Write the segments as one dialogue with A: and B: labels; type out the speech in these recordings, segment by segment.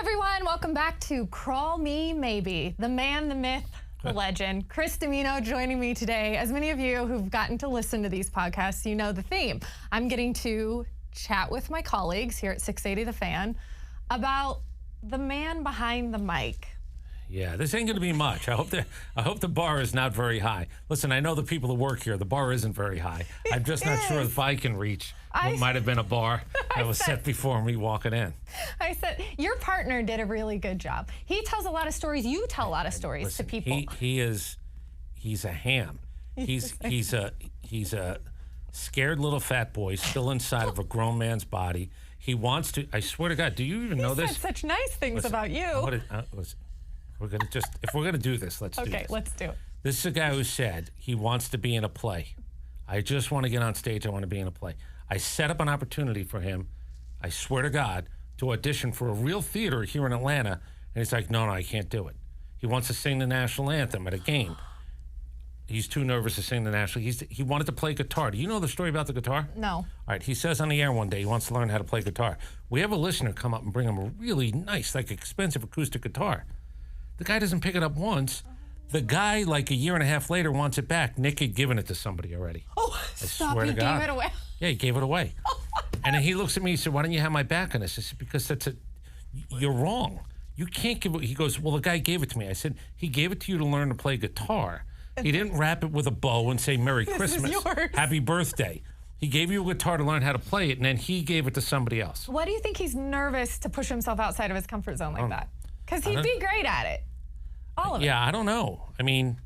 A: everyone, welcome back to Crull Me Maybe. The man, the myth, the legend. Chris Dimino joining me today. As many of you who've gotten to listen to these podcasts, you know the theme. I'm getting to chat with my colleagues here at 680 The Fan about the man behind the mic.
B: Yeah, this ain't going to be much. I hope the bar is not very high. Listen, I know the people who work here, the bar isn't very high. I'm just not sure if I can reach what might have been a bar that was set before me walking in.
A: I said, your partner did a really good job. He tells a lot of stories. You tell a lot of stories
B: Listen,
A: to people.
B: He's a ham. He's a scared little fat boy still inside of a grown man's body. He wants to, I swear to God, do you even know this?
A: He said such nice things about you.
B: If we're gonna do this, let's do this.
A: Okay, let's do it.
B: This is a guy who said he wants to be in a play. I just want to get on stage. I want to be in a play. I set up an opportunity for him, I swear to God, to audition for a real theater here in Atlanta. And he's like, no, I can't do it. He wants to sing the national anthem at a game. He's too nervous to sing the national. He wanted to play guitar. Do you know the story about the guitar?
A: No.
B: All right, he says on the air one day he wants to learn how to play guitar. We have a listener come up and bring him a really nice, like expensive acoustic guitar. The guy doesn't pick it up once. The guy, like a year and a half later, wants it back. Nick had given it to somebody already.
A: Oh, stop, he gave it away.
B: Yeah, he gave it away. And then he looks at me, he said, why don't you have my back on this? I said, because you're wrong. You can't give it. He goes, well, the guy gave it to me. I said, he gave it to you to learn to play guitar. He didn't wrap it with a bow and say, Merry Christmas, Happy Birthday. He gave you a guitar to learn how to play it, and then he gave it to somebody else.
A: Why do you think he's nervous to push himself outside of his comfort zone like that? Because he'd be great at it. All of it.
B: Yeah, I don't know. I mean,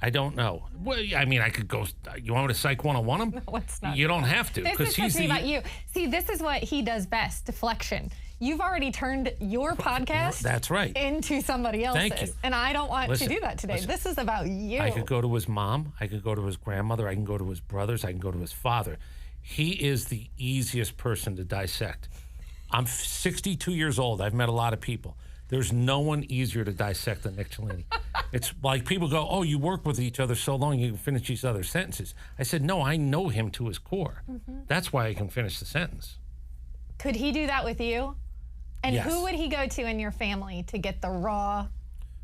B: I don't know. Well, I mean, I could go. You want me to psych 101 him?
A: No, it's not.
B: You don't have to.
A: This is something about you. See, this is what he does best, deflection. You've already turned your podcast
B: That's right.
A: into somebody else's.
B: Thank you.
A: And I don't want to do that today. This is about you.
B: I could go to his mom. I could go to his grandmother. I can go to his brothers. I can go to his father. He is the easiest person to dissect. I'm 62 years old. I've met a lot of people. There's no one easier to dissect than Nick Cellini. It's like people go, oh, you work with each other so long you can finish each other's sentences. I said, no, I know him to his core. That's why I can finish the sentence.
A: Could he do that with you? And
B: yes.
A: Who would he go to in your family to get the raw,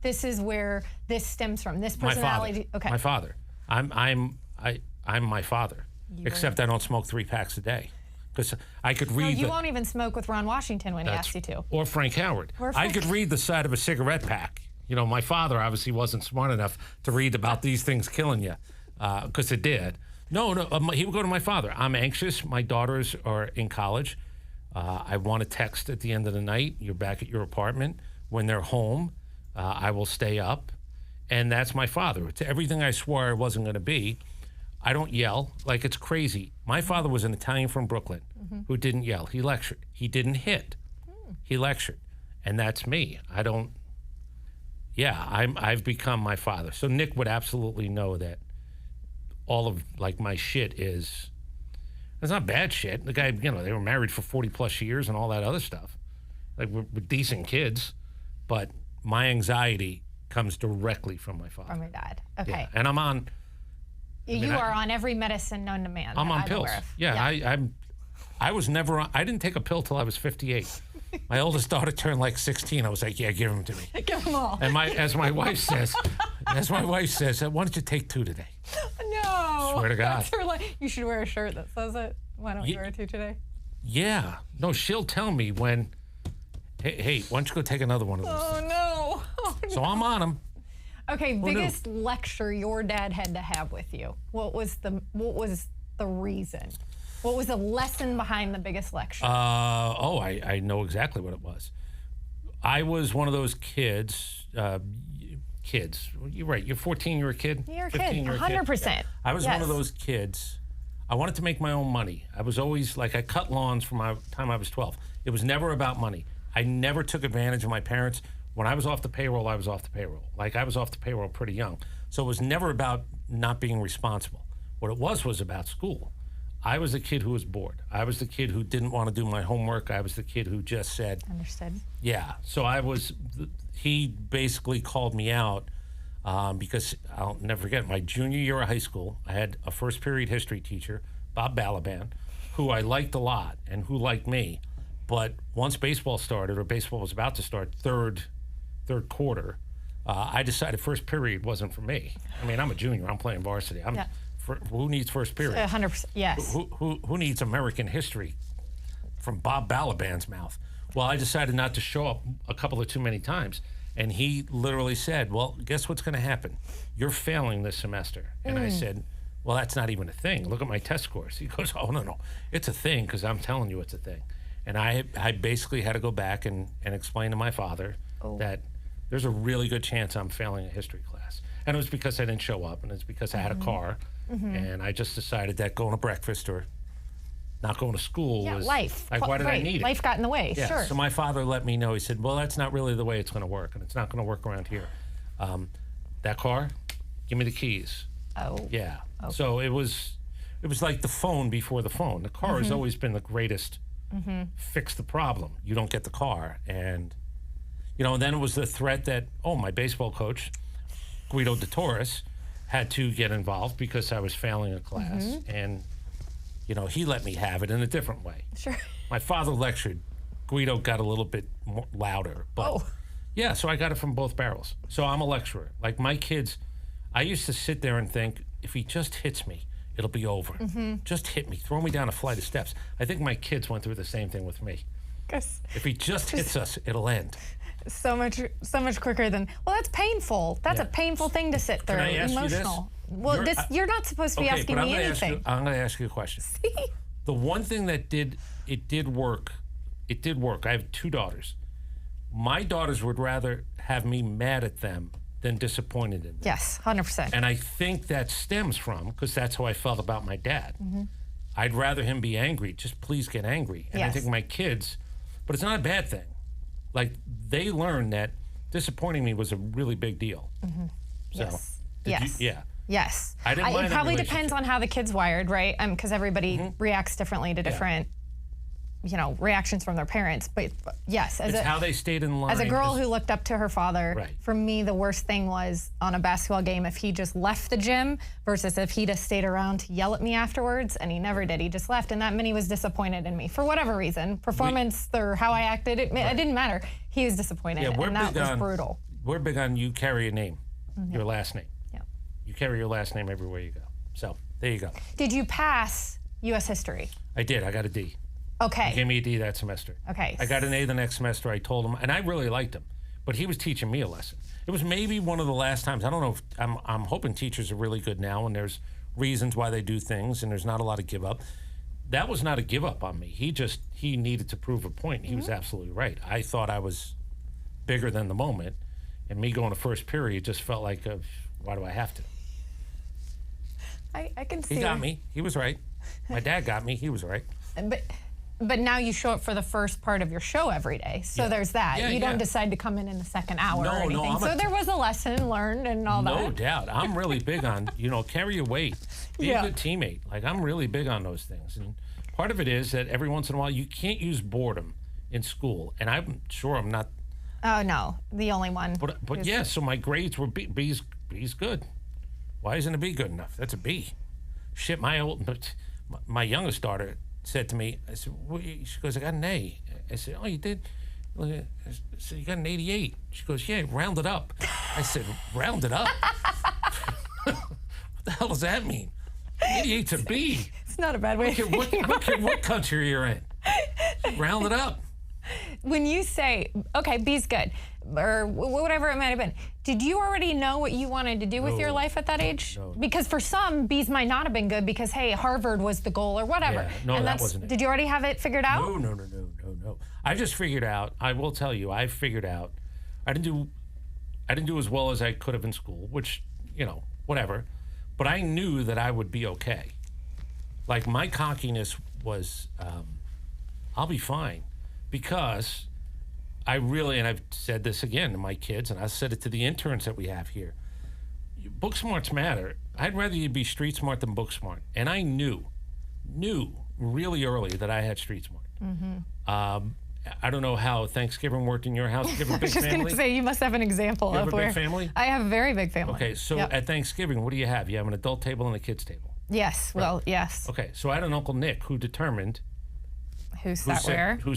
A: this is where this stems from, this personality?
B: My father.
A: Okay.
B: My father. I'm my father, except I don't smoke 3 packs a day. Because I could read.
A: No, you won't even smoke with Ron Washington when he asks you to.
B: Or Frank Howard. I could read the side of a cigarette pack. You know, my father obviously wasn't smart enough to read about these things killing you, because it did. No, he would go to my father. I'm anxious. My daughters are in college. I want to text at the end of the night. You're back at your apartment. When they're home, I will stay up. And that's my father. It's everything I swore I wasn't going to be. I don't yell. Like, it's crazy. My father was an Italian from Brooklyn who didn't yell. He lectured. He didn't hit. He lectured. And that's me. I don't, I've become my father. So Nick would absolutely know that all of, like, my shit is, it's not bad shit. The guy, you know, they were married for 40 plus years and all that other stuff. Like, we're decent kids. But my anxiety comes directly from my father.
A: From my dad. Okay.
B: Yeah. And I'm on...
A: You are on every medicine known to man.
B: I'm on
A: I'm
B: pills.
A: aware of.
B: Yeah. I was never on, I didn't take a pill till I was 58. My oldest daughter turned like 16. I was like, yeah, give them to me.
A: Give them all.
B: And as my wife says, why don't you take 2 today?
A: No.
B: Swear to God.
A: You should wear a shirt that says it. Why don't you wear 2 today?
B: Yeah. No, she'll tell me when, hey, why don't you go take another one of those things?
A: No. Oh, no.
B: So I'm on them.
A: Okay, biggest lecture your dad had to have with you. What was the reason? What was the lesson behind the biggest lecture?
B: I know exactly what it was. I was one of those kids. You're right. You're 14. You're a kid.
A: You're a kid. 100%.
B: Yeah. I was one of those kids. I wanted to make my own money. I was always like, I cut lawns from my time I was 12. It was never about money. I never took advantage of my parents. When I was off the payroll, I was off the payroll. Like, I was off the payroll pretty young. So it was never about not being responsible. What it was about school. I was the kid who was bored. I was the kid who didn't want to do my homework. I was the kid who just said...
A: Understood.
B: Yeah. So he basically called me out because I'll never forget, my junior year of high school, I had a first period history teacher, Bob Balaban, who I liked a lot and who liked me. But once baseball started, or baseball was about to start, third quarter, I decided first period wasn't for me. I mean, I'm a junior. I'm playing varsity. Who needs first period?
A: 100%. Yes.
B: Who needs American history from Bob Balaban's mouth? Well, I decided not to show up a couple of too many times. And he literally said, well, guess what's going to happen? You're failing this semester. And I said, well, that's not even a thing. Look at my test scores. He goes, oh, no. It's a thing because I'm telling you it's a thing. And I basically had to go back and explain to my father that there's a really good chance I'm failing a history class. And it was because I didn't show up, and it's because I had a car. And I just decided that going to breakfast or not going to school was
A: life.
B: Like, why did I need it?
A: Life got in the way,
B: Yeah,
A: sure.
B: so my father let me know. He said, well, that's not really the way it's going to work, and it's not going to work around here. That car, give me the keys.
A: Oh.
B: Yeah.
A: Okay.
B: So it was like the phone before the phone. The car has always been the greatest fix the problem. You don't get the car. And, and then it was the threat that, my baseball coach, Guido de Torres, had to get involved because I was failing a class. And, he let me have it in a different way.
A: Sure.
B: My father lectured. Guido got a little bit more louder. But yeah, so I got it from both barrels. So I'm a lecturer. Like my kids, I used to sit there and think, if he just hits me, it'll be over. Just hit me. Throw me down a flight of steps. I think my kids went through the same thing with me. If he just hits us, it'll end.
A: So much quicker than, well, that's painful. That's a painful thing to sit through.
B: Can I ask
A: Emotional.
B: you this?
A: Well, you're not supposed to be asking me anything.
B: I'm going to ask you a question.
A: See?
B: The one thing that did work. I have 2 daughters. My daughters would rather have me mad at them than disappointed in them.
A: Yes, 100%.
B: And I think that stems from, because that's how I felt about my dad. I'd rather him be angry. Just please get angry. And I think my kids, but it's not a bad thing. Like, they learned that disappointing me was a really big deal. So,
A: Yes. Yes.
B: I didn't mind
A: it probably depends on how the kid's wired, right? Because everybody reacts differently to different, reactions from their parents. But yes,
B: it's how they stayed in line.
A: As a girl who looked up to her father,
B: Right.
A: for me, the worst thing was on a basketball game if he just left the gym versus if he just stayed around to yell at me afterwards, and he never did. He just left, and that meant he was disappointed in me for whatever reason, performance or how I acted. It didn't matter. He was disappointed, and that was brutal.
B: We're big on you carry a name, your last name.
A: Yeah.
B: You carry your last name everywhere you go. So there you go.
A: Did you pass U.S. history?
B: I did. I got a D.
A: Okay.
B: He gave me a D that semester.
A: Okay.
B: I got an A the next semester. I told him, and I really liked him, but he was teaching me a lesson. It was maybe one of the last times. I don't know if I'm hoping teachers are really good now, and there's reasons why they do things, and there's not a lot of give up. That was not a give up on me. He needed to prove a point. He was absolutely right. I thought I was bigger than the moment, and me going to first period just felt like, why do I have to?
A: I can see.
B: He got me. He was right. My dad got me. He was right.
A: But now you show up for the first part of your show every day. So there's that. You don't decide to come in the second hour or anything. So there was a lesson learned and all that.
B: No doubt. I'm really big on, carry your weight. Be a good teammate. Like, I'm really big on those things. And part of it is that every once in a while, you can't use boredom in school. And I'm sure I'm not.
A: Oh, no. The only one.
B: But yeah, so my grades were B's good. Why isn't a B good enough? That's a B. Shit, my youngest daughter said to me, I said, she goes, I got an A. I said, oh, you did? I said, you got an 88. She goes, yeah, round it up. I said, round it up? What the hell does that mean? 88's a B.
A: It's not a bad way.
B: I don't care what country you're in. Round it up.
A: When you say, okay, B's good, or whatever it might have been, did you already know what you wanted to do with your life at that age?
B: No.
A: Because for some, B's might not have been good because, hey, Harvard was the goal or whatever.
B: Yeah, no, that wasn't it.
A: Did you already have it figured out?
B: No. I just figured out, I will tell you, I figured out, I didn't do as well as I could have in school, which, whatever. But I knew that I would be okay. Like, my cockiness was, I'll be fine. Because I really, and I've said this again to my kids, and I said it to the interns that we have here, book smarts matter. I'd rather you be street smart than book smart. And I knew really early that I had street smart. I don't know how Thanksgiving worked in your house. You have a big family?
A: I was just going to say, you must have an example
B: you
A: of
B: have a big family?
A: I have a very big family.
B: Okay, so at Thanksgiving, what do you have? You have an adult table and a kids table.
A: Yes, well, yes.
B: Okay, so I had an Uncle Nick who determined
A: Who sits where?
B: Who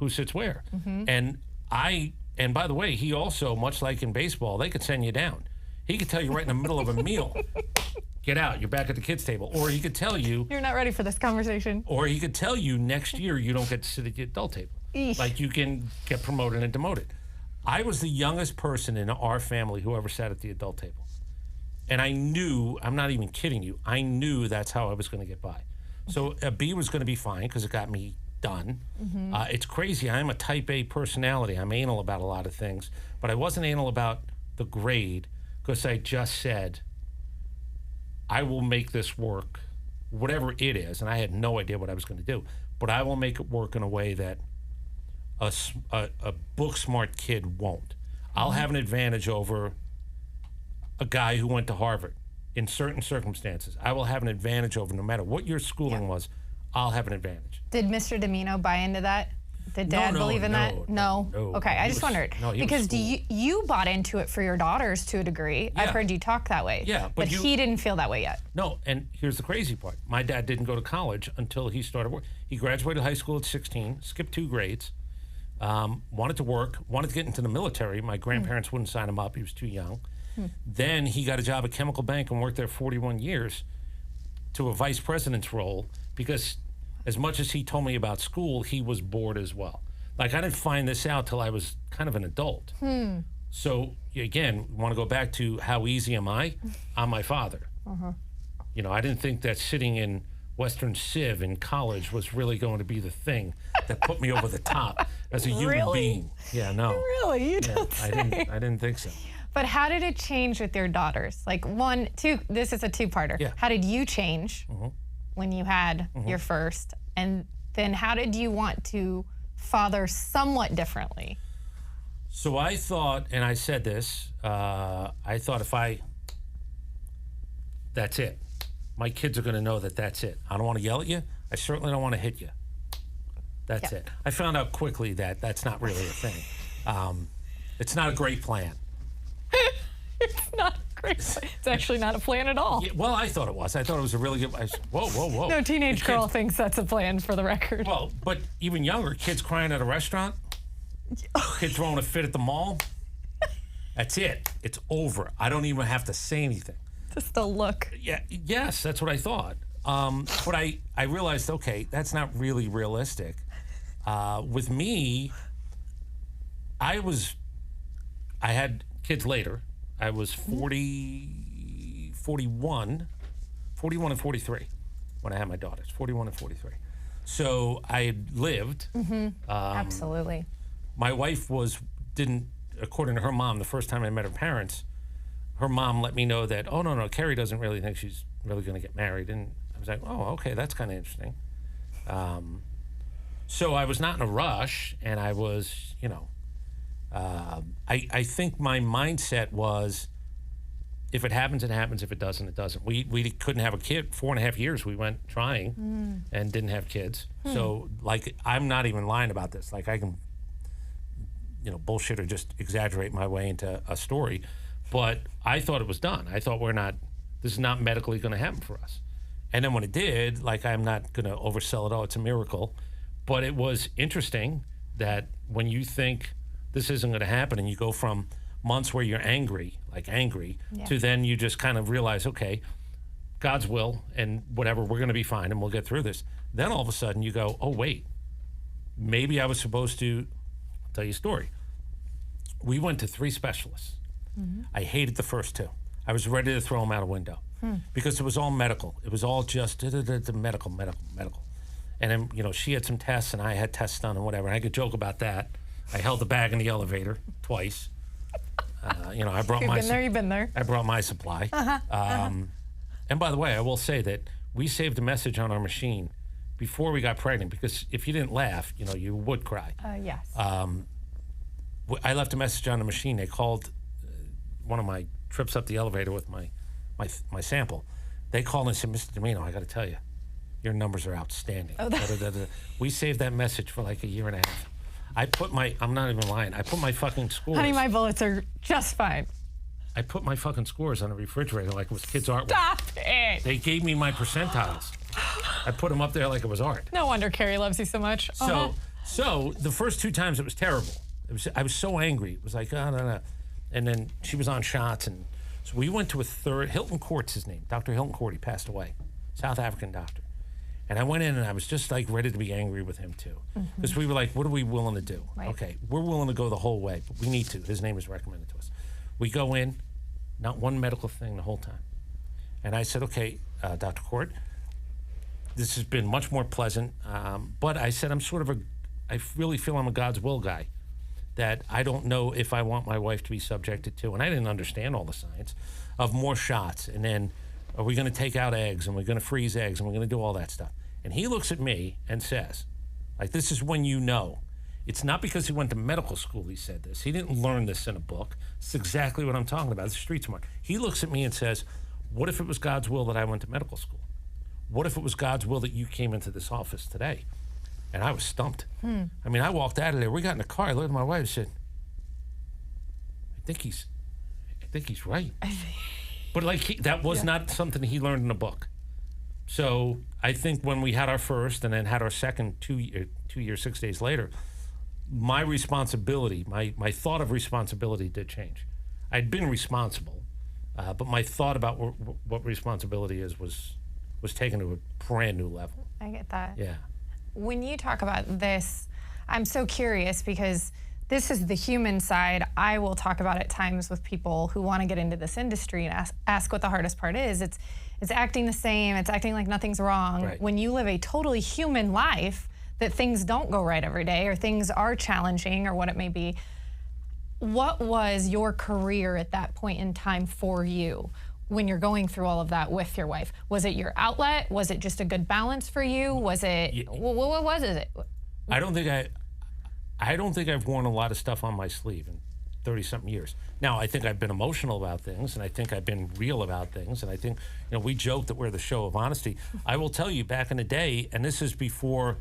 B: sits where? And by the way, he also, much like in baseball, they could send you down. He could tell you right in the middle of a meal, get out, you're back at the kids' table. Or he could tell you,
A: you're not ready for this conversation.
B: Or he could tell you next year you don't get to sit at the adult table.
A: Eesh.
B: Like you can get promoted and demoted. I was the youngest person in our family who ever sat at the adult table. And I knew, I'm not even kidding you, I knew that's how I was going to get by. So a B was going to be fine because it got me done. It's crazy. I'm a type A personality. I'm anal about a lot of things. But I wasn't anal about the grade because I just said, I will make this work, whatever it is. And I had no idea what I was going to do. But I will make it work in a way that a book-smart kid won't. I'll have an advantage over a guy who went to Harvard in certain circumstances. I will have an advantage over, no matter what your schooling was, I'll have an advantage.
A: Did Mr. Dimino buy into that? Did Dad believe in that? No. Okay, I just wondered. Because you bought into it for your daughters to a degree. Yeah. I've heard you talk that way.
B: Yeah,
A: but he didn't feel that way yet.
B: No, and here's the crazy part. My dad didn't go to college until he started work. He graduated high school at 16, skipped 2 grades, wanted to work, wanted to get into the military. My grandparents wouldn't sign him up. He was too young. Then he got a job at Chemical Bank and worked there 41 years to a vice president's role because as much as he told me about school, he was bored as well. Like, I didn't find this out till I was kind of an adult. So, again, want to go back to how easy am I? I'm my father. You know, I didn't think that sitting in Western Civ in college was really going to be the thing that put me over the top as a human being. Yeah, no.
A: Really? You don't say.
B: I didn't think so.
A: But how did it change with your daughters? Like, 1, 2, this is a 2-parter.
B: Yeah.
A: How did you change when you had your first? And then how did you want to father somewhat differently?
B: So I thought, and I said this, I thought that's it. My kids are going to know that that's it. I don't want to yell at you. I certainly don't want to hit you. That's it. I found out quickly that that's not really a thing. It's not a great plan.
A: It's not great. It's actually not a plan at all.
B: Yeah, well, I thought it was. I thought it was a really good. Whoa.
A: No teenage girl thinks that's a plan, for the record.
B: Well, but even younger, kids crying at a restaurant, kids throwing a fit at the mall. That's it. It's over. I don't even have to say anything.
A: Just a look.
B: Yeah. Yes, that's what I thought. But I realized, okay, that's not really realistic. With me, I had kids later. I was 41 and 43 when I had my daughters, 41 and 43. So I had lived.
A: Absolutely.
B: My wife didn't, according to her mom, the first time I met her parents, her mom let me know that, oh, no, Carrie doesn't really think she's really going to get married. And I was like, oh, okay, that's kind of interesting. So I was not in a rush, and I was, I think my mindset was, if it happens, it happens. If it doesn't, it doesn't. We couldn't have a kid. 4.5 years we went trying and didn't have kids. So, like, I'm not even lying about this. Like, I can, bullshit or just exaggerate my way into a story. But I thought it was done. I thought this is not medically going to happen for us. And then when it did, like, I'm not going to oversell it. Oh, it's a miracle. But it was interesting that when you think this isn't going to happen and you go from months where you're angry, to then you just kind of realize, okay, God's will and whatever, we're going to be fine and we'll get through this. Then all of a sudden you go, oh, wait, maybe I was supposed to. I'll tell you a story. We went to 3 specialists. I hated the first 2. I was ready to throw them out a window because it was all medical. It was all just medical. And then, she had some tests and I had tests done and whatever. And I could joke about that. I held the bag in the elevator twice. I brought
A: You've been there.
B: I brought my supply. And by the way, I will say that we saved a message on our machine before we got pregnant because if you didn't laugh, you would cry.
A: Yes.
B: I left a message on the machine. They called one of my trips up the elevator with my sample. They called and said, Mr. Dimino, I got to tell you, your numbers are outstanding. We saved that message for like 1.5 years. I'm not even lying. I put my fucking scores.
A: Honey, my bullets are just fine.
B: I put my fucking scores on the refrigerator like it was kids' artwork.
A: Stop it.
B: They gave me my percentiles. I put them up there like it was art.
A: No wonder Carrie loves you so much.
B: So the first 2 times it was terrible. I was so angry. It was like, oh, no. And then she was on shots. And so we went to a third, Hilton Court's his name. Dr. Hilton Court, he passed away. South African doctor. And I went in and I was just like ready to be angry with him too. Because we were like, what are we willing to do?
A: Right.
B: Okay, we're willing to go the whole way, but we need to. His name was recommended to us. We go in, not one medical thing the whole time. And I said, okay, Dr. Court, this has been much more pleasant. But I said, I really feel I'm a God's will guy. That I don't know if I want my wife to be subjected to, and I didn't understand all the science, of more shots. And then, are we going to take out eggs, and we're going to freeze eggs, and we're going to do all that stuff? And he looks at me and says, like, this is when you know. It's not because he went to medical school he said this. He didn't learn this in a book. It's exactly what I'm talking about. It's street smart. He looks at me and says, what if it was God's will that I went to medical school? What if it was God's will that you came into this office today? And I was stumped. I mean, I walked out of there. We got in the car. I looked at my wife and said, I think he's right. But like that was not something he learned in a book. So I think when we had our first and then had our second 2 years, 6 days later, my responsibility, my thought of responsibility did change. I'd been responsible, but my thought about what responsibility is was taken to a brand new level.
A: I get that.
B: Yeah.
A: When you talk about this, I'm so curious because this is the human side. I will talk about at times with people who want to get into this industry and ask what the hardest part is. It's acting the same. It's acting like nothing's wrong.
B: Right.
A: When you live a totally human life, that things don't go right every day or things are challenging or what it may be. What was your career at that point in time for you when you're going through all of that with your wife? Was it your outlet? Was it just a good balance for you? Was it, what was it?
B: I don't think I've worn a lot of stuff on my sleeve in 30-something years. Now, I think I've been emotional about things, and I think I've been real about things, and I think, we joke that we're the show of honesty. I will tell you, back in the day, and this is before,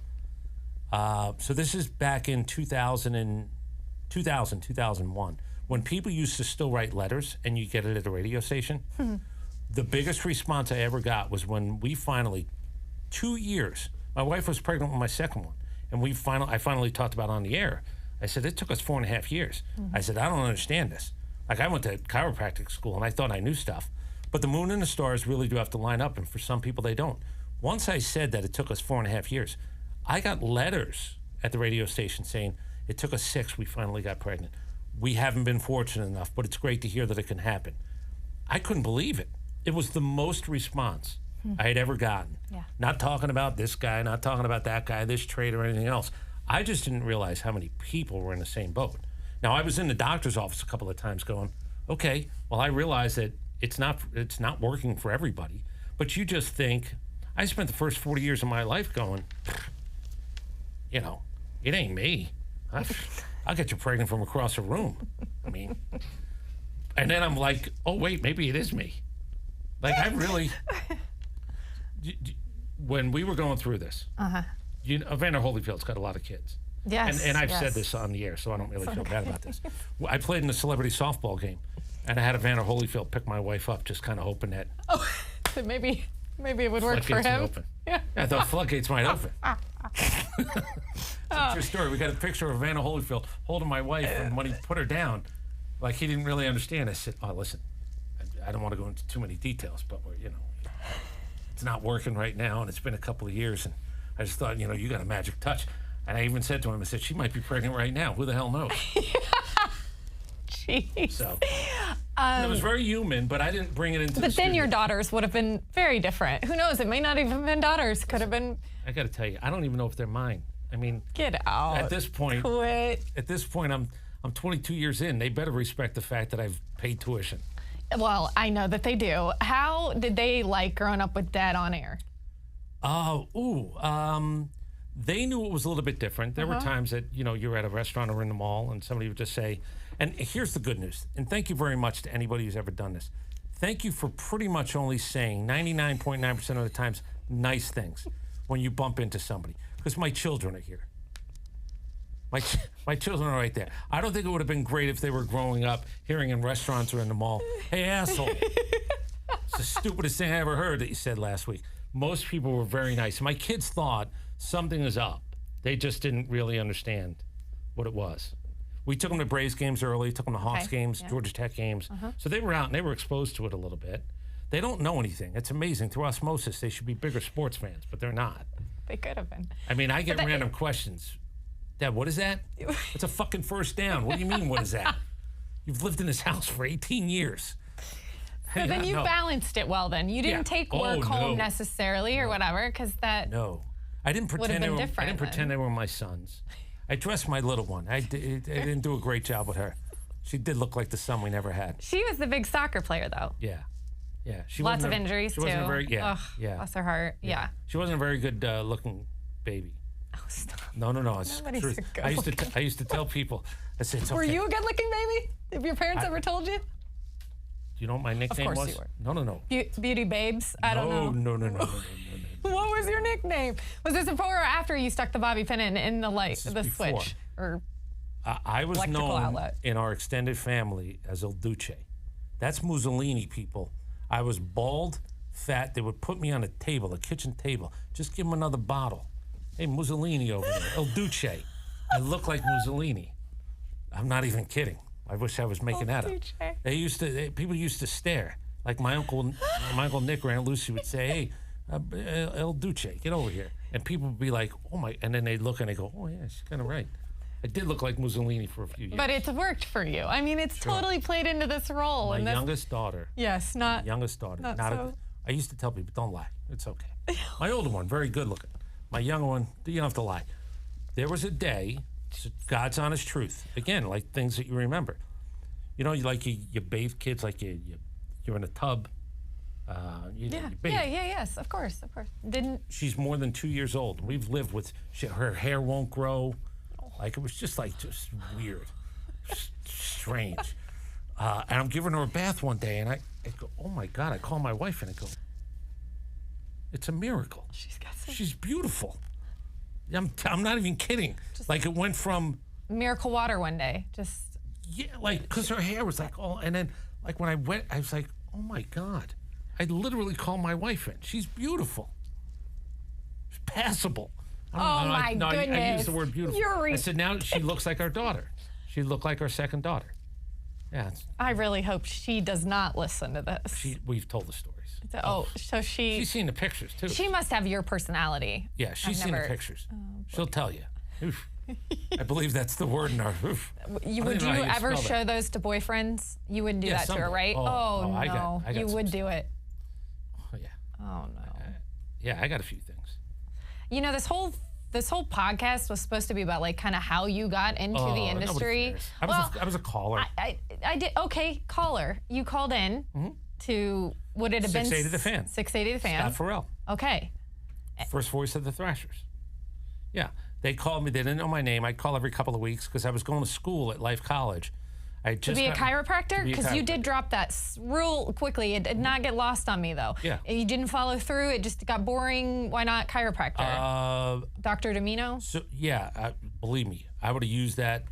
B: so this is back in 2001, when people used to still write letters and you get it at a radio station. The biggest response I ever got was when we finally, 2 years, my wife was pregnant with my second one, and I finally talked about it on the air. I said, it took us 4.5 years. I said, I don't understand this. Like, I went to chiropractic school and I thought I knew stuff, but the moon and the stars really do have to line up, and for some people they don't. Once I said that it took us 4.5 years, I got letters at the radio station saying, it took us 6, we finally got pregnant. We haven't been fortunate enough, but it's great to hear that it can happen. I couldn't believe it. It was the most response I had ever gotten.
A: Yeah.
B: Not talking about this guy, not talking about that guy, this trade or anything else. I just didn't realize how many people were in the same boat. Now, I was in the doctor's office a couple of times going, okay, well, I realize that it's not working for everybody, but you just think, I spent the first 40 years of my life going, it ain't me. I'll get you pregnant from across the room. I mean, and then I'm like, oh, wait, maybe it is me. Like, I really, when we were going through this, Evander Holyfield's got a lot of kids.
A: Yes.
B: And I've said this on the air, so I don't really feel bad about this. I played in a celebrity softball game, and I had Evander Holyfield pick my wife up, just kind of hoping that.
A: Oh, so maybe it would work for him.
B: Open. Yeah, I thought floodgates might open. It's a true story. We got a picture of Evander Holyfield holding my wife, and when he put her down, like, he didn't really understand. I said, oh, listen, I don't want to go into too many details, but it's not working right now, and it's been a couple of years, and I just thought, you got a magic touch. And I even said to him, I said, she might be pregnant right now. Who the hell knows?
A: Jeez.
B: So it was very human, but I didn't bring it into the
A: But then
B: studio.
A: your daughters would have been very different. Who knows? It may not even have been daughters. Could have been.
B: I got to tell you, I don't even know if they're mine. I mean,
A: Get out.
B: At this point,
A: Quit.
B: At this point, I'm 22 years in. They better respect the fact that I've paid tuition.
A: Well, I know that they do. How did they like growing up with Dad on air?
B: They knew it was a little bit different. There were times that, you're at a restaurant or in the mall and somebody would just say, and here's the good news, and thank you very much to anybody who's ever done this. Thank you for pretty much only saying 99.9% of the times nice things when you bump into somebody. Because my children are here. My children are right there. I don't think it would have been great if they were growing up hearing in restaurants or in the mall, hey, asshole. It's the stupidest thing I ever heard that you said last week. Most people were very nice. My kids thought something is up. They just didn't really understand what it was. We took them to Braves games early, took them to Hawks games, Georgia Tech games. So they were out and they were exposed to it a little bit. They don't know anything. It's amazing. Through osmosis, they should be bigger sports fans, but they're not.
A: They could have been.
B: I mean, I get random questions. Dad, what is that? It's a fucking first down. What do you mean, what is that? You've lived in this house for 18 years.
A: So then you balanced it well then. You didn't take work home necessarily or whatever, because that
B: No. I didn't pretend they were my sons. I dressed my little one. I didn't do a great job with her. She did look like the son we never had.
A: She was the big soccer player though.
B: Yeah. Yeah.
A: Lots of injuries too.
B: Wasn't a very,
A: Ugh, bless her heart. Yeah.
B: She wasn't a very good looking baby.
A: Oh, stop.
B: No. It's
A: Nobody's
B: truth.
A: a good
B: I used to tell people, I said, it's okay.
A: Were you a good looking baby? Have your parents ever told you?
B: Do you know what my nickname was?
A: Of course you were.
B: No.
A: Beauty babes? I don't know.
B: No.
A: What was your nickname? Was this before or after you stuck the bobby pin in the light, the
B: before.
A: switch? Or
B: I was
A: electrical
B: known
A: outlet.
B: in our extended family as Il Duce. That's Mussolini, people. I was bald, fat. They would put me on a table, a kitchen table. Just give them another bottle. Hey, Mussolini over there, Il Duce. I look like Mussolini. I'm not even kidding. I wish I was making that up. People used to stare. Like my uncle Nick or Aunt Lucy would say, hey, Il Duce, get over here. And people would be like, oh my, and then they'd look and they go, oh yeah, she's kind of right. I did look like Mussolini for a few years.
A: But it's worked for you. I mean, it's totally played into this role.
B: My youngest daughter.
A: Yes, not.
B: Youngest daughter. I used to tell people, don't lie. It's okay. My older one, very good looking. My younger one, you don't have to lie. There was a day, God's honest truth. Again, like things that you remember. You know, you bathe kids like you're in a tub. You bathe.
A: Yes, of course.
B: She's more than 2 years old. We've lived with, her hair won't grow. Like, it was just weird, strange. And I'm giving her a bath one day, and I go, oh my God, I call my wife and I go, it's a miracle. She's beautiful. I'm not even kidding. Like, it went from
A: miracle water one day,
B: because her hair was and then like when I went, I was like, oh my God. I literally called my wife in. She's beautiful. She's passable.
A: My goodness.
B: I used the word beautiful. I said, now she looks like our daughter. She looked like our second daughter. Yeah.
A: I really hope she does not listen to this.
B: We've told the stories.
A: So she's
B: seen the pictures too.
A: She must have your personality.
B: Yeah, she's seen the pictures. She'll tell you. Oof. I believe that's the word in our. Oof.
A: Would you ever show those to boyfriends? You wouldn't do that to her, right? No. I got you would do it.
B: Oh yeah.
A: Oh no.
B: Yeah, I got a few things.
A: You know, this whole podcast was supposed to be about kind of how you got into the industry.
B: I was a caller.
A: I did. Okay, caller. You called in to, would it have been
B: 680 The Fan.
A: 680 The Fan.
B: Scott Farrell.
A: Okay.
B: First voice of the Thrashers. Yeah. They called me. They didn't know my name. I'd call every couple of weeks because I was going to school at Life College.
A: To be a chiropractor? Because you did drop that real quickly. It did not get lost on me, though.
B: Yeah.
A: You didn't follow through. It just got boring. Why not chiropractor? Dr. Dimino?
B: So, yeah, believe me, I would have used that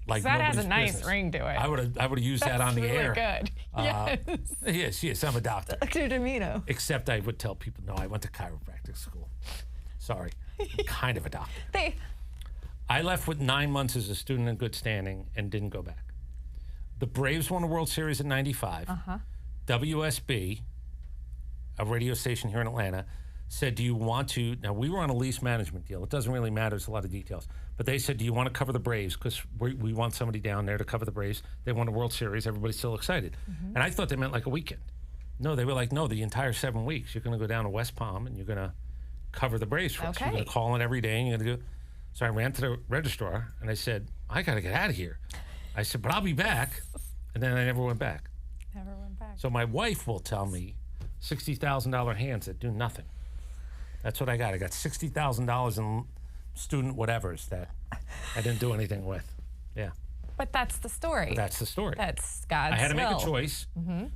B: like
A: that has a nice
B: business.
A: Ring to it.
B: I would have used that on the
A: really
B: air.
A: Good.
B: Yes, I'm a doctor.
A: Dr. Dimino.
B: Except I would tell people, no, I went to chiropractic school. Sorry, I'm kind of a doctor. I left with 9 months as a student in good standing and didn't go back. The Braves won the World Series in '95. WSB, a radio station here in Atlanta, said, do you want to, now we were on a lease management deal. It doesn't really matter, there's a lot of details. But they said, do you want to cover the Braves? Because we want somebody down there to cover the Braves. They won the World Series, everybody's still excited. And I thought they meant like a weekend. No, they were like, no, the entire 7 weeks. You're going to go down to West Palm and you're going to cover the Braves for us. You're going to call in every day and you're going to do. So I ran to the registrar and I said, I got to get out of here. I said, but I'll be back. And then I never went back. So my wife will tell me $60,000 hands that do nothing. That's what I got. I got $60,000 in student whatevers that I didn't do anything with. Yeah.
A: But that's the story.
B: That's the story.
A: That's God's will.
B: I had to make a choice.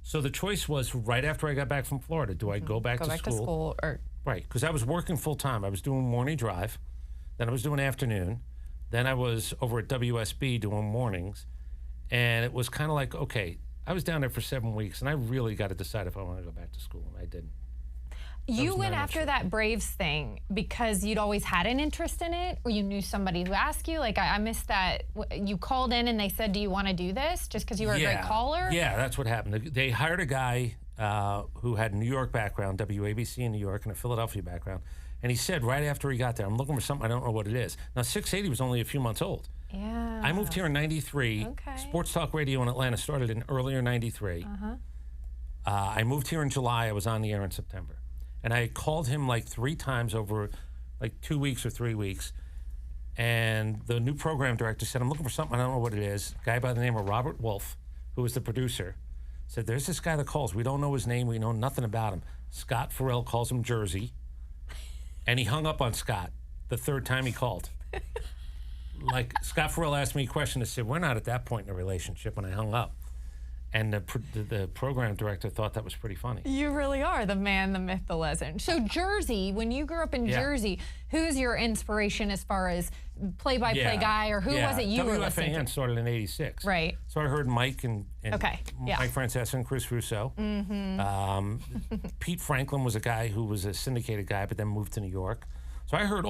B: So the choice was right after I got back from Florida. Do I go back to school? Right, because I was working full time. I was doing morning drive. Then I was doing afternoon. Then I was over at WSB doing mornings. And it was kind of like, okay, I was down there for 7 weeks, and I really got to decide if I want to go back to school, and I didn't.
A: You went after that Braves thing because you'd always had an interest in it, or you knew somebody who asked you? Like, I missed that. You called in and they said, do you want to do this? Just because you were a great caller?
B: Yeah, that's what happened. They hired a guy who had a New York background, WABC in New York, and a Philadelphia background. And he said right after he got there, I'm looking for something, I don't know what it is. Now, 680 was only a few months old.
A: Yeah.
B: I moved here in 93.
A: Okay.
B: Sports Talk Radio in Atlanta started in earlier 93. I moved here in July. I was on the air in September. And I called him like 3 times over like 2 weeks or 3 weeks. And the new program director said, I'm looking for something, I don't know what it is. A guy by the name of Robert Wolf, who was the producer, said, there's this guy that calls. We don't know his name. We know nothing about him. Scott Farrell calls him Jersey. And he hung up on Scott the 3rd time he called. Like, Scott Farrell asked me a question. I said, we're not at that point in a relationship, when I hung up. And the program director thought that was pretty funny.
A: You really are the man, the myth, the legend. So Jersey, when you grew up in Jersey, who's your inspiration as far as play-by-play guy, or who was it you were listening to?
B: WFAN started in '86.
A: Right.
B: So I heard Mike and Mike Francesa and Chris Russo. Pete Franklin was a guy who was a syndicated guy, but then moved to New York. So I heard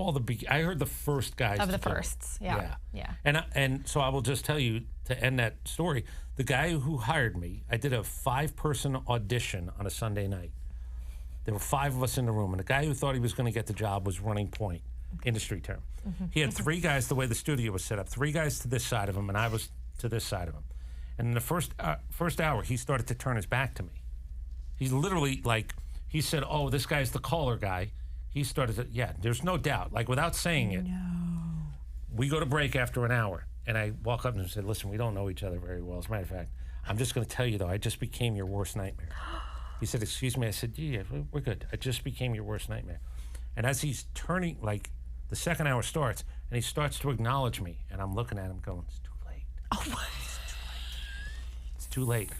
B: I heard the first guys
A: of the firsts. Yeah.
B: And so I will just tell you, to end that story, the guy who hired me, I did a 5-person audition on a Sunday night. There were 5 of us in the room, and the guy who thought he was going to get the job was running point, industry term. He had 3 guys, the way the studio was set up, 3 guys to this side of him, and I was to this side of him. And in the first hour, he started to turn his back to me. He's literally like, he said, oh, this guy's the caller guy. He started to, there's no doubt, like without saying it.
A: No.
B: We go to break after an hour, and I walk up and say, listen, we don't know each other very well. As a matter of fact, I'm just going to tell you, though, I just became your worst nightmare. He said, excuse me. I said, yeah, we're good. I just became your worst nightmare. And as he's turning, like, the second hour starts, and he starts to acknowledge me, and I'm looking at him going, it's too late.
A: Oh, what?
B: It's too late.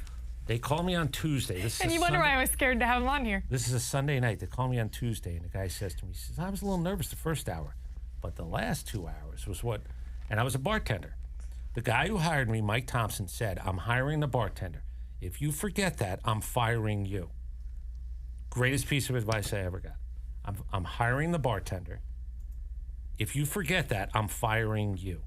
B: They call me on Tuesday.
A: And you wonder why I was scared to have him on here.
B: This is a Sunday night. They call me on Tuesday, and the guy says to me, he says, I was a little nervous the first hour, but the last 2 hours was what, and I was a bartender. The guy who hired me, Mike Thompson, said, I'm hiring the bartender. If you forget that, I'm firing you. Greatest piece of advice I ever got. I'm hiring the bartender. If you forget that, I'm firing you.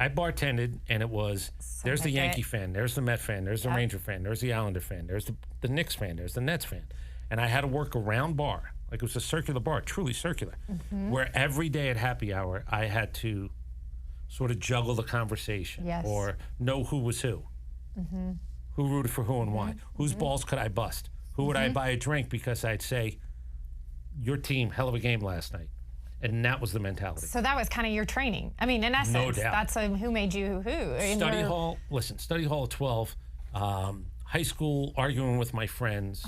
B: I bartended, and it was, there's the Yankee fan, there's the Met fan, there's the Ranger fan, there's the Islander fan, there's the Knicks fan, there's the Nets fan. And I had to work a round bar, like it was a circular bar, truly circular, where every day at happy hour, I had to sort of juggle the conversation or know who was who rooted for who and why, whose balls could I bust, who would I buy a drink because I'd say, your team, hell of a game last night. And that was the mentality.
A: So that was kind of your training. I mean, in essence,
B: no doubt.
A: That's who made you who.
B: Study hall at 12, high school, arguing with my friends.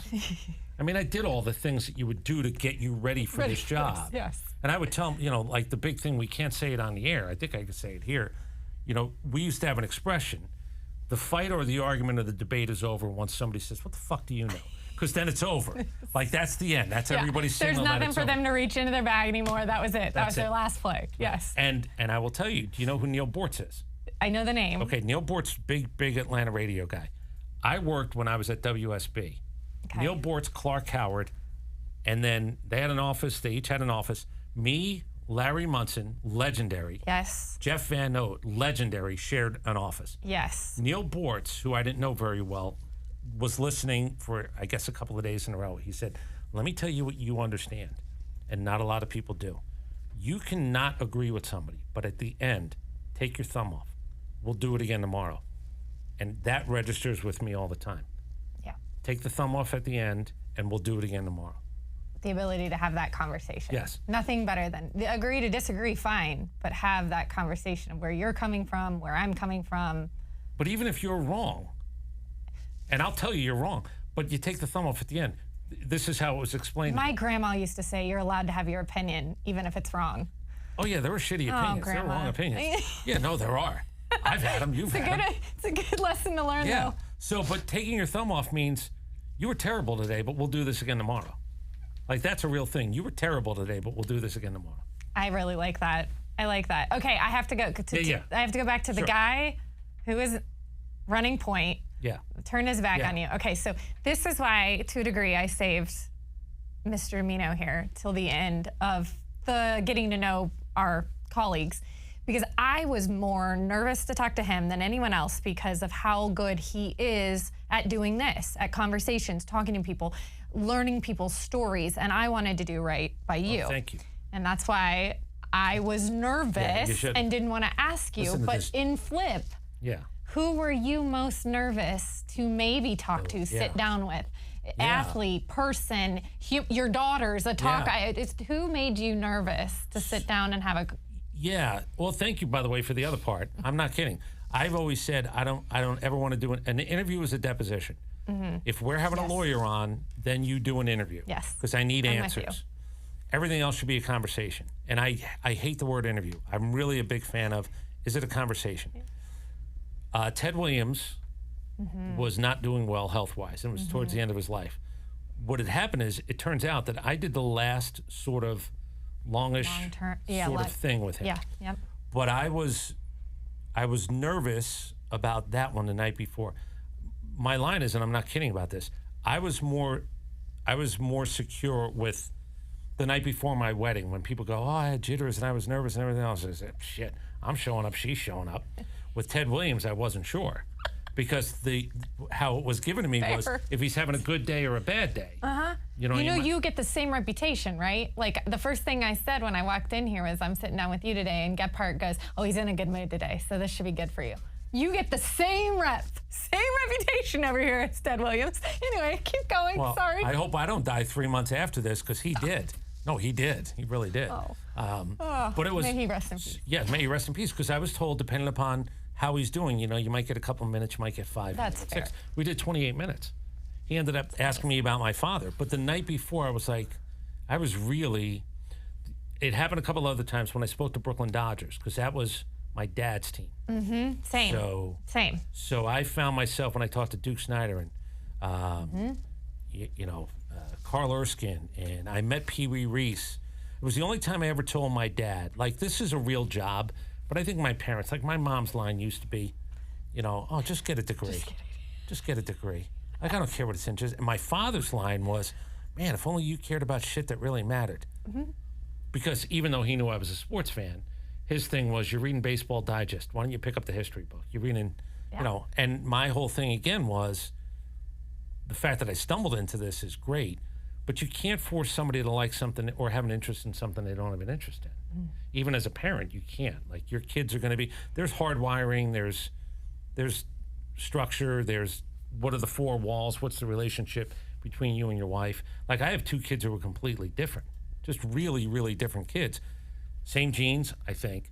B: I mean, I did all the things that you would do to get you ready for this job.
A: Yes.
B: And I would tell them, like the big thing, we can't say it on the air. I think I could say it here. We used to have an expression. The fight or the argument or the debate is over once somebody says, what the fuck do you know? Because then it's over. Like, that's the end. That's everybody's signal.
A: There's nothing for them to reach into their bag anymore. That was it. That was their last play. Yes.
B: And I will tell you, do you know who Neil Bortz is?
A: I know the name.
B: Okay, Neil Bortz, big Atlanta radio guy. I worked when I was at WSB. Okay. Neil Bortz, Clark Howard, and then they had an office. They each had an office. Me, Larry Munson, legendary.
A: Yes.
B: Jeff Van Note, legendary, shared an office.
A: Yes.
B: Neil Bortz, who I didn't know very well, was listening for, I guess, a couple of days in a row. He said, let me tell you what you understand, and not a lot of people do. You cannot agree with somebody, but at the end, take your thumb off. We'll do it again tomorrow. And that registers with me all the time.
A: Yeah.
B: Take the thumb off at the end, and we'll do it again tomorrow.
A: The ability to have that conversation.
B: Yes.
A: Nothing better than agree to disagree, fine, but have that conversation of where you're coming from, where I'm coming from.
B: But even if you're wrong, and I'll tell you you're wrong, but you take the thumb off at the end. This is how it was explained.
A: My grandma used to say you're allowed to have your opinion, even if it's wrong.
B: Oh, yeah, there were shitty opinions. There were wrong opinions. Yeah, no, there are. I've had them. You've had them.
A: It's a good lesson to learn, though.
B: So, but taking your thumb off means you were terrible today, but we'll do this again tomorrow. Like, that's a real thing. You were terrible today, but we'll do this again tomorrow.
A: I really like that. I like that. Okay, I have to go. I have to go back to the guy who is running point.
B: Yeah.
A: Turn his back on you. Okay, so this is why, to a degree, I saved Mr. Dimino here till the end of the getting to know our colleagues, because I was more nervous to talk to him than anyone else because of how good he is at doing this, at conversations, talking to people, learning people's stories, and I wanted to do right by you.
B: Thank you.
A: And that's why I was nervous and didn't want to ask you, but in flip, who were you most nervous to maybe talk to, sit down with? Athlete, person, your daughter's a talk. Who made you nervous to sit down and have a...
B: Yeah. Well, thank you, by the way, for the other part. I'm not kidding. I've always said I don't ever want to do an interview is a deposition. If we're having a lawyer on, then you do an interview.
A: Yes.
B: Because I need
A: I'm
B: answers. Everything else should be a conversation. And I hate the word interview. I'm really a big fan of, is it a conversation? Ted Williams was not doing well health-wise, and it was towards the end of his life. What had happened is, it turns out that I did the last sort of longish sort of thing with him. But I was nervous about that one the night before. My line is, and I'm not kidding about this, I was more secure with the night before my wedding, when people go, oh, I had jitters and I was nervous and everything else. I said, shit, I'm showing up, she's showing up. With Ted Williams, I wasn't sure, because how it was given to me was, if he's having a good day or a bad day. You
A: get the same reputation, right? Like, the first thing I said when I walked in here was, I'm sitting down with you today, and Gephardt goes, oh, he's in a good mood today, so this should be good for you. You get the same reputation over here as Ted Williams. Anyway, keep going.
B: Well,
A: sorry.
B: I hope I don't die 3 months after this, because he did. No, he did. He really did. But it was...
A: May he rest in peace.
B: Yeah, may he rest in peace, because I was told, depending upon how he's doing, you might get a couple minutes, you might get 5 minutes.
A: That's fair.
B: 6. We did 28 minutes. He ended up asking me about my father. But the night before, I was like, it happened a couple other times when I spoke to Brooklyn Dodgers, because that was my dad's team.
A: Same.
B: So I found myself, when I talked to Duke Snyder and, Carl Erskine, and I met Pee Wee Reese. It was the only time I ever told my dad, like, this is a real job. But I think my parents, like my mom's line used to be, oh, just get a degree. Just get a degree. Like, I don't care what it's in. And my father's line was, man, if only you cared about shit that really mattered. Because even though he knew I was a sports fan, his thing was, you're reading Baseball Digest. Why don't you pick up the history book? You're reading, and my whole thing again was, the fact that I stumbled into this is great, but you can't force somebody to like something or have an interest in something they don't have an interest in. Even as a parent, you can't. Like, your kids are going to be, there's hardwiring, there's structure, there's what are the 4 walls, what's the relationship between you and your wife. Like, I have 2 kids who are completely different, just really, really different kids. Same genes, I think.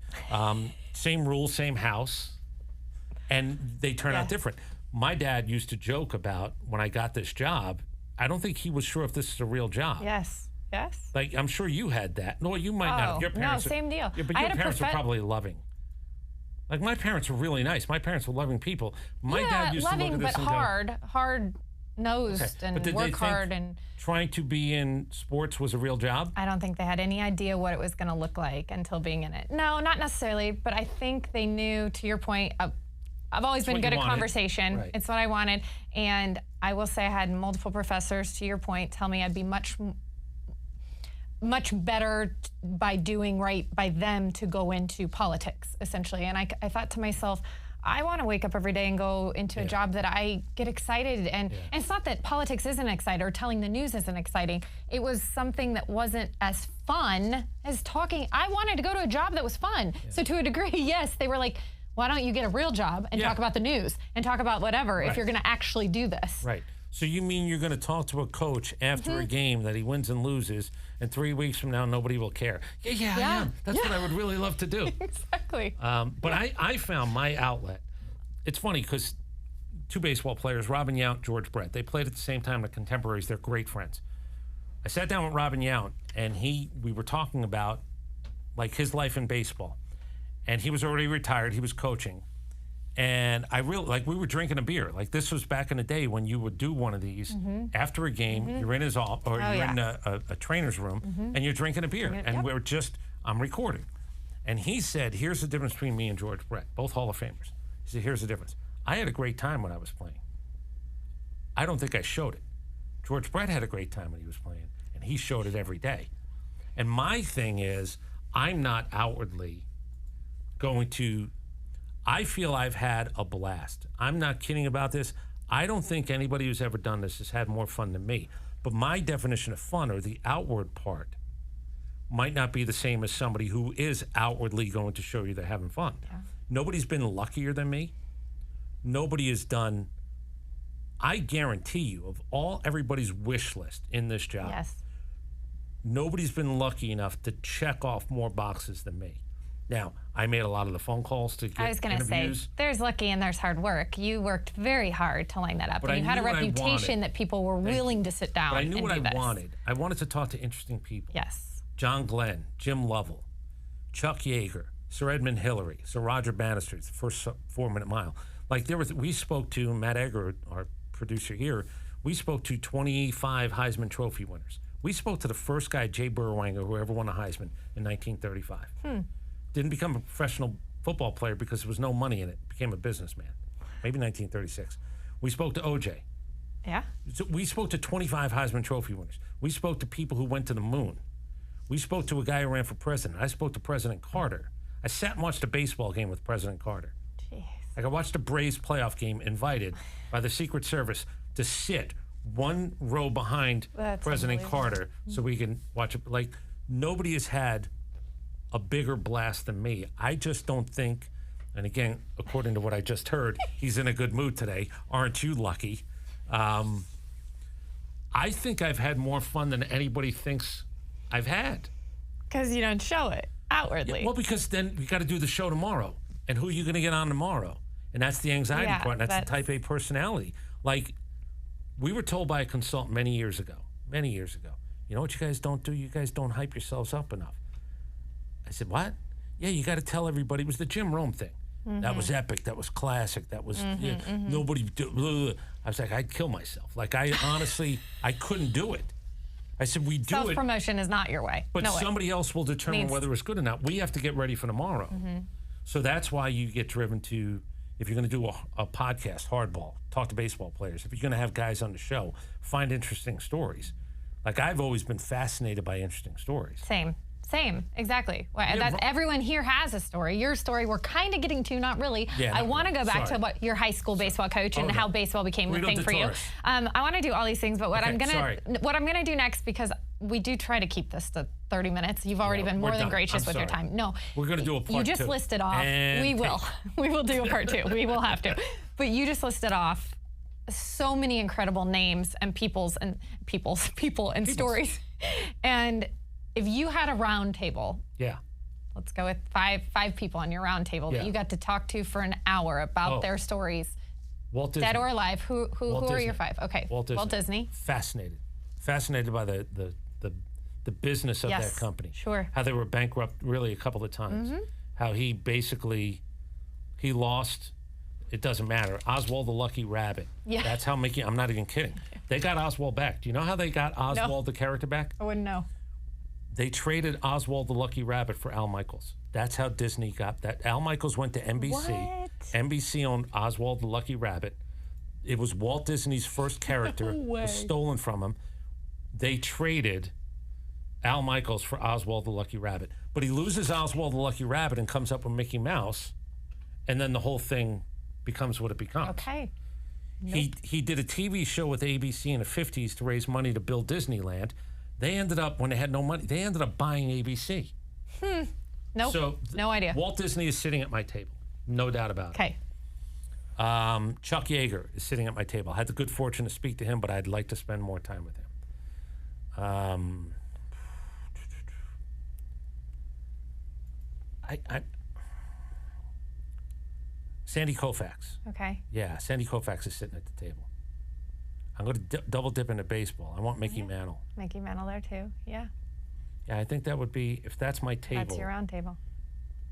B: Same rules, same house, and they turn out different. My dad used to joke about, when I got this job, I don't think he was sure if this is a real job.
A: Yes.
B: Like, I'm sure you had that. No, you might not have. Your parents
A: same deal.
B: Yeah, but your parents were probably loving. Like, my parents were really nice. My parents were loving people. My dad used
A: loving,
B: to look at this
A: but
B: and
A: hard-nosed and work hard. And
B: trying to be in sports was a real job?
A: I don't think they had any idea what it was going to look like until being in it. No, not necessarily, but I think they knew, to your point, I've always been good at conversation.
B: Right.
A: It's what I wanted. And I will say I had multiple professors, to your point, tell me I'd be much better by doing right by them to go into politics, essentially. And I thought to myself, I want to wake up every day and go into a job that I get excited. And it's not that politics isn't exciting or telling the news isn't exciting. It was something that wasn't as fun as talking. I wanted to go to a job that was fun. So to a degree, yes, they were like, why don't you get a real job and talk about the news and talk about whatever if you're going to actually do this?
B: Right. So you mean you're going to talk to a coach after a game that he wins and loses, and 3 weeks from now nobody will care? Yeah, I am. That's what I would really love to do.
A: Exactly.
B: But I found my outlet. It's funny because 2 baseball players, Robin Yount, George Brett, they played at the same time, the contemporaries. They're great friends. I sat down with Robin Yount, and we were talking about, like, his life in baseball. And he was already retired. He was coaching. And I really, like, we were drinking a beer. Like, this was back in the day when you would do one of these after a game. You're in his office, or you're in a trainer's room, and you're drinking a beer. And I'm recording. And he said, here's the difference between me and George Brett, both Hall of Famers. He said, here's the difference. I had a great time when I was playing. I don't think I showed it. George Brett had a great time when he was playing. and he showed it every day. And my thing is, I'm not outwardly going to, I feel I've had a blast. I'm not kidding about this. I don't think anybody who's ever done this has had more fun than me. But my definition of fun, or the outward part, might not be the same as somebody who is outwardly going to show you they're having fun. Yeah. Nobody's been luckier than me. Nobody has done, I guarantee you, of everybody's wish list in this job,
A: yes,
B: nobody's been lucky enough to check off more boxes than me. Now, I made a lot of the phone calls to get
A: I was going to say, there's lucky and there's hard work. You worked very hard to line that up.
B: But
A: and you had a reputation that people were willing to sit down and do this.
B: But I knew what I wanted. I wanted to talk to interesting people.
A: Yes.
B: John Glenn, Jim Lovell, Chuck Yeager, Sir Edmund Hillary, Sir Roger Bannister, the first 4 Minute Mile. Like we spoke to Matt Egger, our producer here, we spoke to 25 Heisman Trophy winners. We spoke to the first guy, Jay Burwanger, who ever won a Heisman in 1935. Didn't become a professional football player because there was no money in it. Became a businessman. Maybe 1936. We spoke to OJ.
A: Yeah.
B: So we spoke to 25 Heisman Trophy winners. We spoke to people who went to the moon. We spoke to a guy who ran for president. I spoke to President Carter. I sat and watched a baseball game with President Carter.
A: Jeez.
B: Like I watched a Braves playoff game invited by the Secret Service to sit one row behind President Carter so we can watch it. Like nobody has had a bigger blast than me. I just don't think, and again, according to what I just heard, he's in a good mood today. Aren't you lucky? I think I've had more fun than anybody thinks I've had.
A: Because you don't show it outwardly.
B: Yeah, well, because then we got to do the show tomorrow. And who are you going to get on tomorrow? And that's the anxiety part. And that's the type A personality. Like, we were told by a consultant many years ago, you know what you guys don't do? You guys don't hype yourselves up enough. I said, what? Yeah, you got to tell everybody. It was the Jim Rome thing. That was epic. That was classic. That was, nobody do. Blah, blah. I was like, I'd kill myself. Like, I honestly, I couldn't do it. I said, we do it.
A: Self-promotion is not your way.
B: But somebody else will determine whether it's good or not. We have to get ready for tomorrow. So that's why you get driven to, if you're going to do a podcast, hardball, talk to baseball players. If you're going to have guys on the show, find interesting stories. Like I've always been fascinated by interesting stories.
A: Same, exactly. Everyone here has a story. Your story, we're kind of getting to, not really.
B: Yeah,
A: I want to go back to what your high school baseball coach and how baseball became the thing for you. I want to do all these things, but what I'm gonna do next, because we do try to keep this to 30 minutes. You've already been more than gracious with your time. No,
B: we're gonna do a part 2.
A: You just listed off. We will do a part 2. We will have to. But you just listed off so many incredible names and people and stories, and if you had a round table, let's go with five people on your round table that you got to talk to for an hour about their stories,
B: Walt Disney.
A: Dead or alive. Who are your 5? Okay,
B: Walt Disney. Fascinated by the business of that company.
A: Sure.
B: How they were bankrupt really a couple of times. How he basically lost. It doesn't matter. Oswald the Lucky Rabbit. Yeah. That's how Mickey. I'm not even kidding. They got Oswald back. Do you know how they got Oswald the character back?
A: I wouldn't know.
B: They traded Oswald the Lucky Rabbit for Al Michaels. That's how Disney got that. Al Michaels went to NBC.
A: What?
B: NBC owned Oswald the Lucky Rabbit. It was Walt Disney's first character. It was stolen from him. They traded Al Michaels for Oswald the Lucky Rabbit. But he loses Oswald the Lucky Rabbit and comes up with Mickey Mouse. And then the whole thing becomes what it becomes.
A: Okay.
B: Nope. He did a TV show with ABC in the 50s to raise money to build Disneyland. They ended up, when they had no money, they ended up buying ABC.
A: Nope.
B: So
A: no idea.
B: Walt Disney is sitting at my table. No doubt about it.
A: Okay.
B: Chuck Yeager is sitting at my table. I had the good fortune to speak to him, but I'd like to spend more time with him. Sandy Koufax.
A: Okay.
B: Yeah, Sandy Koufax is sitting at the table. I'm going to double dip into baseball. I want Mickey Mantle.
A: Mickey Mantle there too. Yeah.
B: Yeah, I think that would be, if that's my table.
A: That's your round table.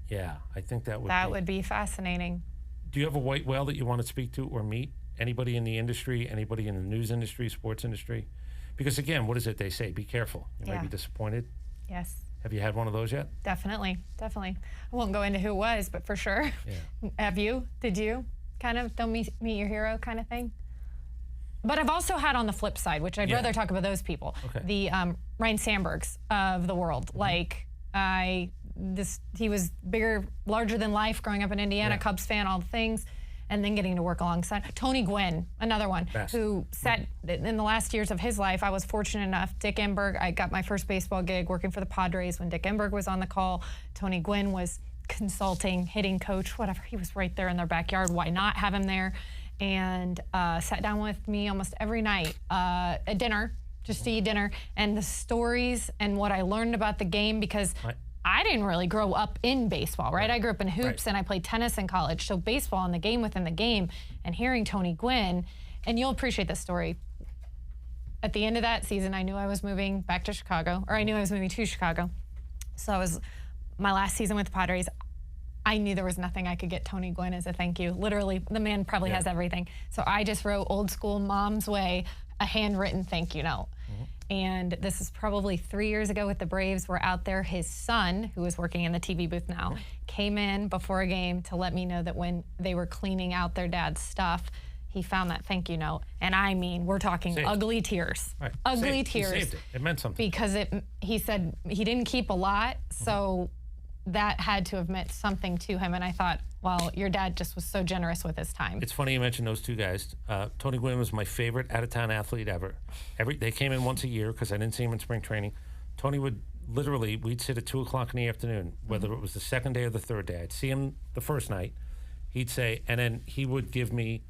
B: Yeah, I think that would
A: That would be fascinating.
B: Do you have a white whale that you want to speak to or meet? Anybody in the industry, anybody in the news industry, sports industry? Because again, what is it they say? Be careful. You might be disappointed.
A: Yes.
B: Have you had one of those yet?
A: Definitely. I won't go into who it was, but for sure.
B: Yeah.
A: Have you? Did you? Kind of don't meet your hero kind of thing? But I've also had on the flip side, which I'd rather talk about those people.
B: Okay.
A: The Ryan Sandbergs of the world. Like he was bigger, larger than life growing up in Indiana, Cubs fan, all the things. And then getting to work alongside Tony Gwynn, another one who said in the last years of his life, I was fortunate enough. Dick Enberg, I got my first baseball gig working for the Padres when Dick Enberg was on the call. Tony Gwynn was consulting, hitting coach, whatever. He was right there in their backyard. Why not have him there? And sat down with me almost every night at dinner, just to eat dinner, and the stories and what I learned about the game, because I didn't really grow up in baseball, right? I grew up in hoops and I played tennis in college. So baseball and the game within the game, and hearing Tony Gwynn, and you'll appreciate this story. At the end of that season, I knew I was moving back to Chicago, or I knew I was moving to Chicago. So I was, my last season with the Padres, I knew there was nothing I could get Tony Gwynn as a thank you. Literally, the man probably has everything. So I just wrote old school mom's way, a handwritten thank you note. And this is probably 3 years ago with the Braves. We're out there. His son, who is working in the TV booth now, came in before a game to let me know that when they were cleaning out their dad's stuff, he found that thank you note. And I mean, we're talking ugly tears. Ugly tears.
B: He saved it. It meant something.
A: Because he said he didn't keep a lot, so that had to have meant something to him. And I thought, well, your dad just was so generous with his time.
B: It's funny you mentioned those two guys. Tony Gwynn was my favorite out-of-town athlete ever. They came in once a year because I didn't see him in spring training. Tony would literally, we'd sit at 2 o'clock in the afternoon, whether it was the second day or the third day. I'd see him the first night. He'd say, and then he would give me,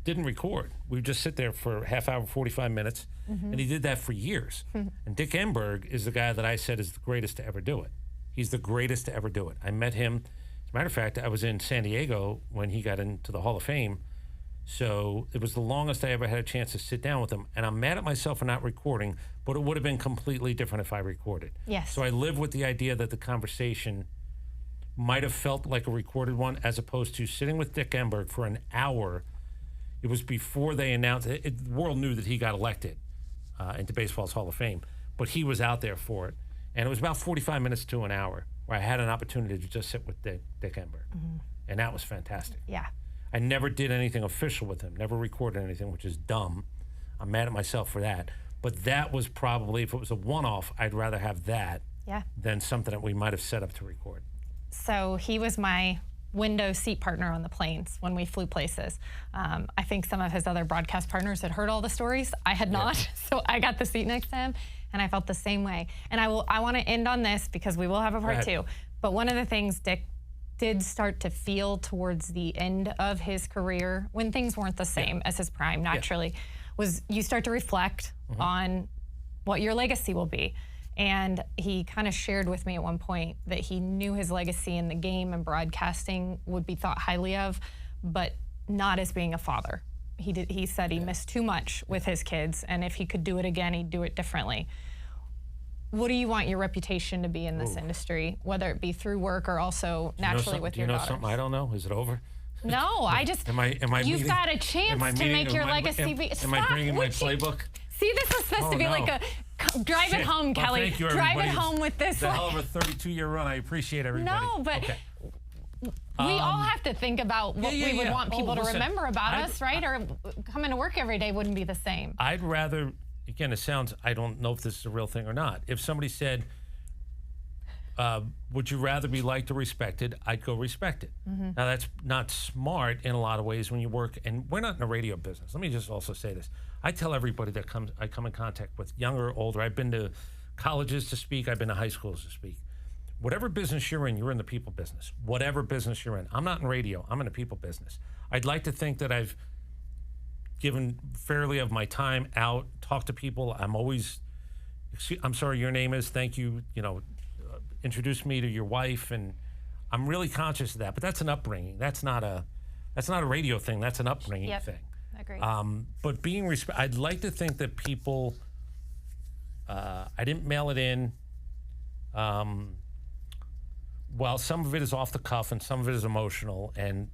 B: didn't record. We would just sit there for a half hour, 45 minutes, and he did that for years. And Dick Enberg is the guy that I said is the greatest to ever do it. He's the greatest to ever do it. I met him. As a matter of fact, I was in San Diego when he got into the Hall of Fame. So it was the longest I ever had a chance to sit down with him. And I'm mad at myself for not recording, but it would have been completely different if I recorded.
A: Yes.
B: So I live with the idea that the conversation might have felt like a recorded one, as opposed to sitting with Dick Enberg for an hour. It was before they announced it. The world knew that he got elected into baseball's Hall of Fame, but he was out there for it. And it was about 45 minutes to an hour where I had an opportunity to just sit with Dick Enberg. And that was fantastic.
A: Yeah.
B: I never did anything official with him, never recorded anything, which is dumb. I'm mad at myself for that. But that was probably, if it was a one-off, I'd rather have that than something that we might have set up to record.
A: So he was my window seat partner on the planes when we flew places. I think some of his other broadcast partners had heard all the stories. I had not, so I got the seat next to him, and I felt the same way. And I want to end on this because we will have a part two. But one of the things Dick did start to feel towards the end of his career, when things weren't the same as his prime, naturally, was you start to reflect on what your legacy will be. And he kind of shared with me at one point that he knew his legacy in the game and broadcasting would be thought highly of, but not as being a father. He said he missed too much with his kids, and if he could do it again, he'd do it differently. What do you want your reputation to be in this industry, whether it be through work or also naturally with your daughters?
B: Do you know something I don't know? Is it over?
A: No, I just, you've got a chance to make your legacy be.
B: Am I bringing my playbook?
A: See, this was supposed to be like a drive it home,
B: well,
A: Kelly.
B: Thank you,
A: drive it home with this.
B: It's a hell of a 32-year run. I appreciate everybody.
A: No, but we all have to think about what we would want people to remember about us, right? Or coming to work every day wouldn't be the same.
B: I'd rather, again, it sounds, I don't know if this is a real thing or not. If somebody said, would you rather be liked or respected? I'd go respected. Now, that's not smart in a lot of ways when you work, and we're not in the radio business. Let me just also say this. I tell everybody that I come in contact with, younger or older. I've been to colleges to speak. I've been to high schools to speak. Whatever business you're in the people business. Whatever business you're in. I'm not in radio. I'm in the people business. I'd like to think that I've given fairly of my time out, talked to people. I'm always, I'm sorry, your name is, thank you, introduce me to your wife, and I'm really conscious of that. But that's an upbringing. That's not a radio thing. That's an upbringing thing.
A: Agreed.
B: But being I'd like to think that people, I didn't mail it in. Well, some of it is off the cuff and some of it is emotional, and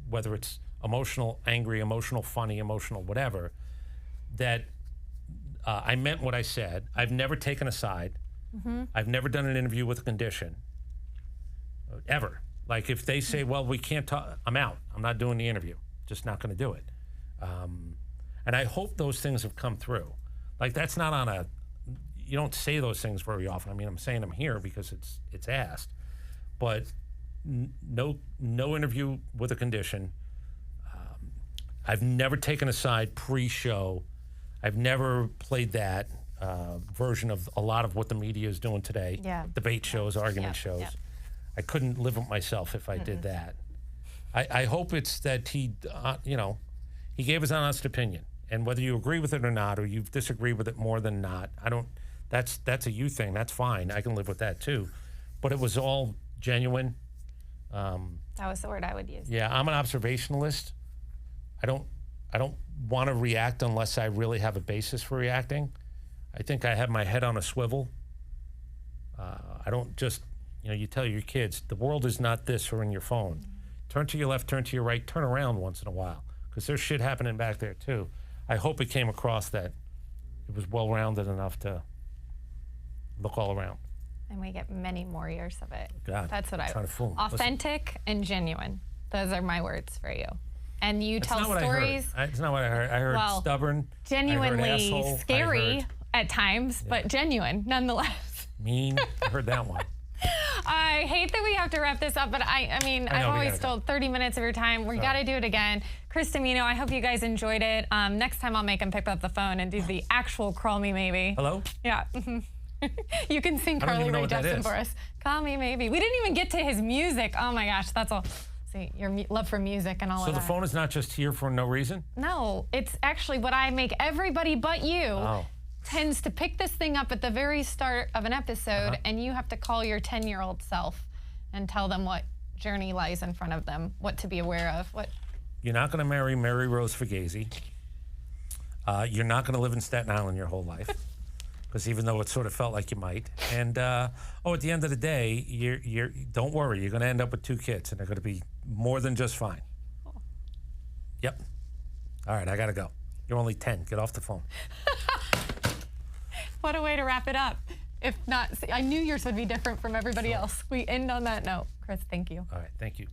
B: whether it's emotional, angry, emotional, funny, emotional, whatever, that I meant what I said. I've never taken a side. I've never done an interview with a condition, ever. Like if they say, well, we can't talk, I'm out. I'm not doing the interview. Just not going to do it. And I hope those things have come through. Like, that's not on a, you don't say those things very often. I mean, I'm saying them here because it's asked. But no interview with a condition. I've never taken a side pre-show. I've never played that version of a lot of what the media is doing today.
A: Yeah.
B: Debate shows, argument shows.
A: Yeah.
B: I couldn't live with myself if I did that. I hope it's that he gave his honest opinion. And whether you agree with it or not, or you disagree with it more than not, that's a you thing. That's fine. I can live with that too. But it was all genuine.
A: That was the word I would use.
B: Yeah, I'm an observationalist. I don't want to react unless I really have a basis for reacting. I think I have my head on a swivel. I don't just, you tell your kids, the world is not this or in your phone. Turn to your left, turn to your right, turn around once in a while, because there's shit happening back there too. I hope it came across that it was well-rounded enough to look all around.
A: And we get many more years of it.
B: God,
A: that's what I
B: trying to fool.
A: Authentic and genuine. Those are my words for you. And you tell stories.
B: That's not what I heard. I heard stubborn.
A: Genuinely
B: I heard asshole,
A: scary at times, but genuine nonetheless.
B: Mean. I heard that one.
A: I hate that we have to wrap this up, but I've always stole 30 minutes of your time. We got to do it again. Chris Dimino, I hope you guys enjoyed it. Next time I'll make him pick up the phone and do the actual Crull Me Maybe.
B: Hello?
A: Yeah. You can sing Carly Rae Jepsen for us. Call Me Maybe. We didn't even get to his music. Oh my gosh, that's all. See, your love for music and all of that.
B: So the phone is not just here for no reason?
A: No, it's actually what I make everybody but you tends to pick this thing up at the very start of an episode, and you have to call your 10-year-old self and tell them what journey lies in front of them, what to be aware of.
B: You're not going to marry Mary Rose Fugazi. You're not going to live in Staten Island your whole life, because even though it sort of felt like you might. And at the end of the day, you're don't worry, you're going to end up with 2 kids, and they're going to be more than just fine. Cool. Yep. All right, I got to go. You're only 10. Get off the phone.
A: What a way to wrap it up. If not, I knew yours would be different from everybody else. We end on that note. Chris, thank you.
B: All right, thank you.